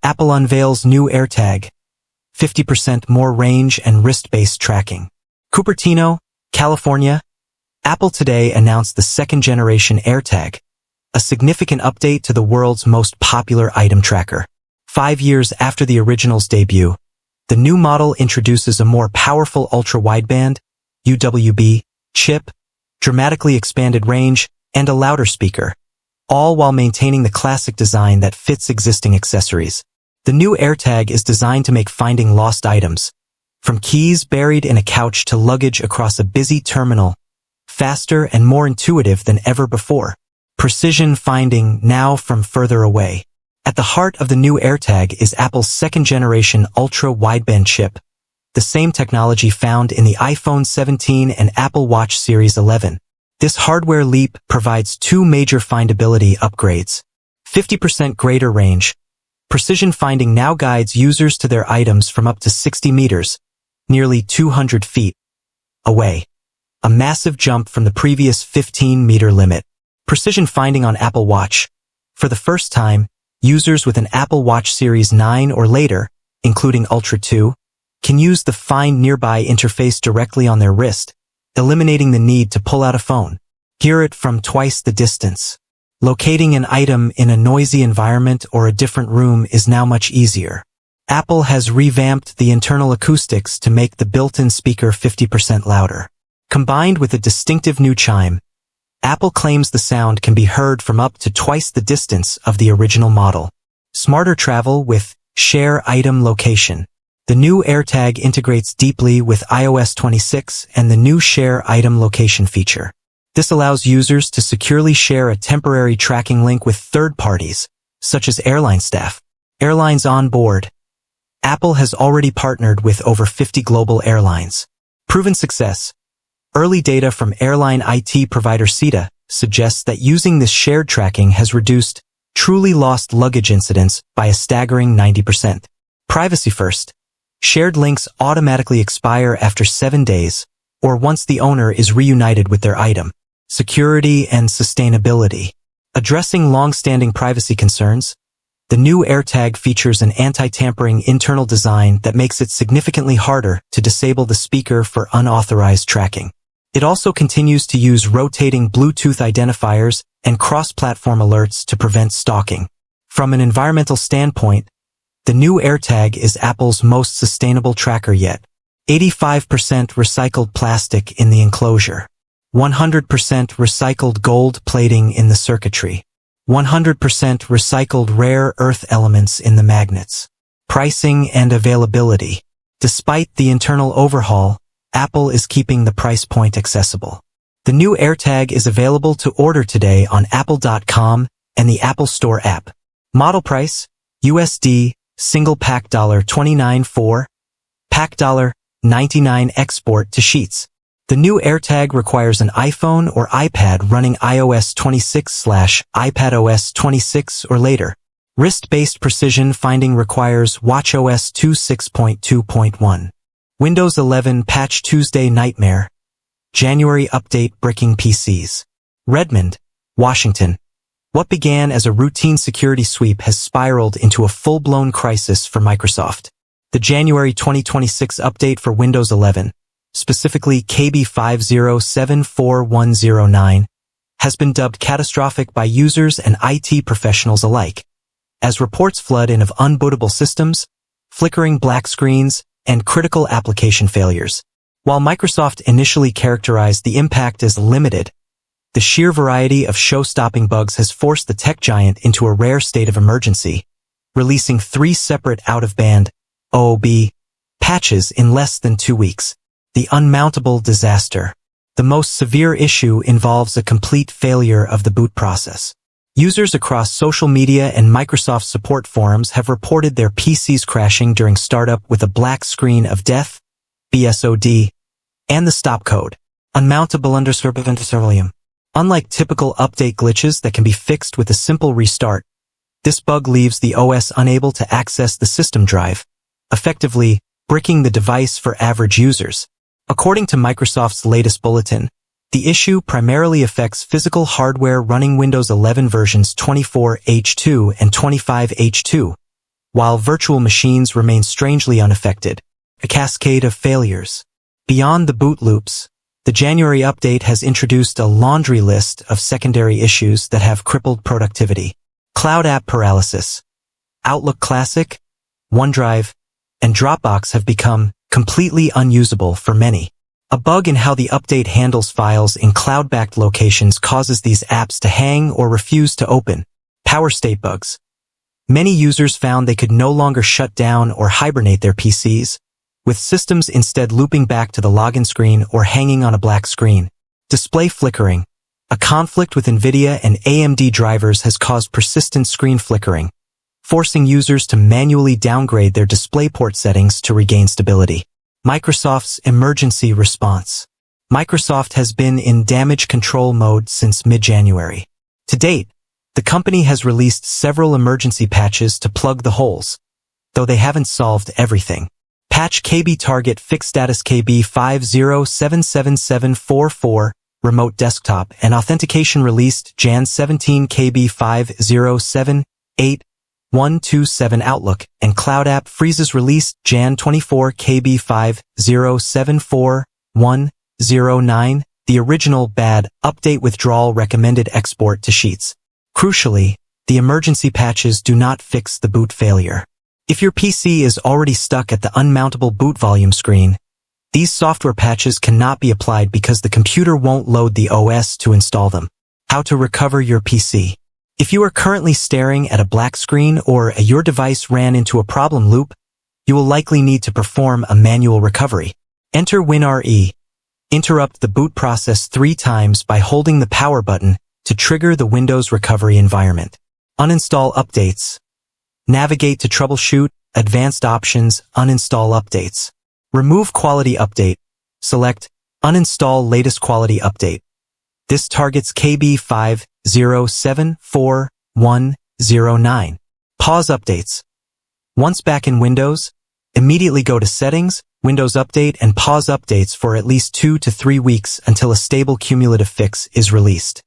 Apple unveils new AirTag, 50% more range and wrist-based tracking. Cupertino, California. Apple today announced the second-generation AirTag, a significant update to the world's most popular item tracker. 5 years after the original's debut, the new model introduces a more powerful ultra-wideband, UWB, chip, dramatically expanded range, and a louder speaker, all while maintaining the classic design that fits existing accessories. The new AirTag is designed to make finding lost items, from keys buried in a couch to luggage across a busy terminal, faster and more intuitive than ever before. Precision finding now from further away. At the heart of the new AirTag is Apple's second-generation ultra-wideband chip, the same technology found in the iPhone 17 and Apple Watch Series 11. This hardware leap provides two major findability upgrades. 50% greater range. Precision finding now guides users to their items from up to 60 meters, nearly 200 feet, away. A massive jump from the previous 15-meter limit. Precision finding on Apple Watch. For the first time, users with an Apple Watch Series 9 or later, including Ultra 2, can use the Find Nearby interface directly on their wrist, eliminating the need to pull out a phone. Hear it from twice the distance. Locating an item in a noisy environment or a different room is now much easier. Apple has revamped the internal acoustics to make the built-in speaker 50% louder. Combined with a distinctive new chime, Apple claims the sound can be heard from up to twice the distance of the original model. Smarter travel with Share Item Location. The new AirTag integrates deeply with iOS 26 and the new Share Item Location feature. This allows users to securely share a temporary tracking link with third parties, such as airline staff. Airlines on board. Apple has already partnered with over 50 global airlines. Proven success. Early data from airline IT provider SITA suggests that using this shared tracking has reduced truly lost luggage incidents by a staggering 90%. Privacy first. Shared links automatically expire after 7 days, or once the owner is reunited with their item. Security and sustainability. Addressing long-standing privacy concerns, the new AirTag features an anti-tampering internal design that makes it significantly harder to disable the speaker for unauthorized tracking. It also continues to use rotating Bluetooth identifiers and cross-platform alerts to prevent stalking. From an environmental standpoint, the new AirTag is Apple's most sustainable tracker yet. 85% recycled plastic in the enclosure. 100% recycled gold plating in the circuitry. 100% recycled rare earth elements in the magnets. Pricing and availability. Despite the internal overhaul, Apple is keeping the price point accessible. The new AirTag is available to order today on apple.com and the Apple Store app. Model price, USD, single pack $29.4, pack $99 export to Sheets. The new AirTag requires an iPhone or iPad running iOS 26/iPadOS 26 or later. Wrist-based precision finding requires watchOS 26.2.1. Windows 11 Patch Tuesday Nightmare. January update bricking PCs. Redmond, Washington. What began as a routine security sweep has spiraled into a full-blown crisis for Microsoft. The January 2026 update for Windows 11, specifically KB 5074109, has been dubbed catastrophic by users and IT professionals alike, as reports flood in of unbootable systems, flickering black screens, and critical application failures. While Microsoft initially characterized the impact as limited, the sheer variety of show-stopping bugs has forced the tech giant into a rare state of emergency, releasing 3 separate out-of-band OOB patches in less than 2 weeks. The unmountable disaster. The most severe issue involves a complete failure of the boot process. Users across social media and Microsoft support forums have reported their PCs crashing during startup with a black screen of death, BSOD, and the stop code, unmountable _. Unlike typical update glitches that can be fixed with a simple restart, this bug leaves the OS unable to access the system drive, effectively bricking the device for average users. According to Microsoft's latest bulletin, The issue primarily affects physical hardware running Windows 11 versions 24H2 and 25H2, while virtual machines remain strangely unaffected. A cascade of failures. Beyond the boot loops, the January update has introduced a laundry list of secondary issues that have crippled productivity. Cloud app paralysis. Outlook Classic, OneDrive, and Dropbox have become completely unusable for many. A bug in how the update handles files in cloud-backed locations causes these apps to hang or refuse to open. Power state bugs. Many users found they could no longer shut down or hibernate their PCs, with systems instead looping back to the login screen or hanging on a black screen. Display flickering. A conflict with NVIDIA and AMD drivers has caused persistent screen flickering, forcing users to manually downgrade their DisplayPort settings to regain stability. Microsoft's emergency response. Microsoft has been in damage control mode since mid-January. To date, the company has released several emergency patches to plug the holes, though they haven't solved everything. Patch KB Target Fix Status KB 5077744, Remote Desktop and Authentication released Jan 17 KB 5078127 Outlook and Cloud App Freezes released Jan 24 KB 5074109. The original bad update withdrawal recommended export to Sheets. Crucially, the emergency patches do not fix the boot failure. If your PC is already stuck at the unmountable boot volume screen, these software patches cannot be applied because the computer won't load the OS to install them. How to recover your PC. If you are currently staring at a black screen or your device ran into a problem loop, you will likely need to perform a manual recovery. Enter WinRE. Interrupt the boot process 3 times by holding the power button to trigger the Windows recovery environment. Uninstall updates. Navigate to Troubleshoot, Advanced Options, Uninstall Updates. Remove Quality Update. Select Uninstall Latest Quality Update. This targets KB 5074109. Pause updates. Once back in Windows, immediately go to Settings, Windows Update and pause updates for at least 2 to 3 weeks until a stable cumulative fix is released.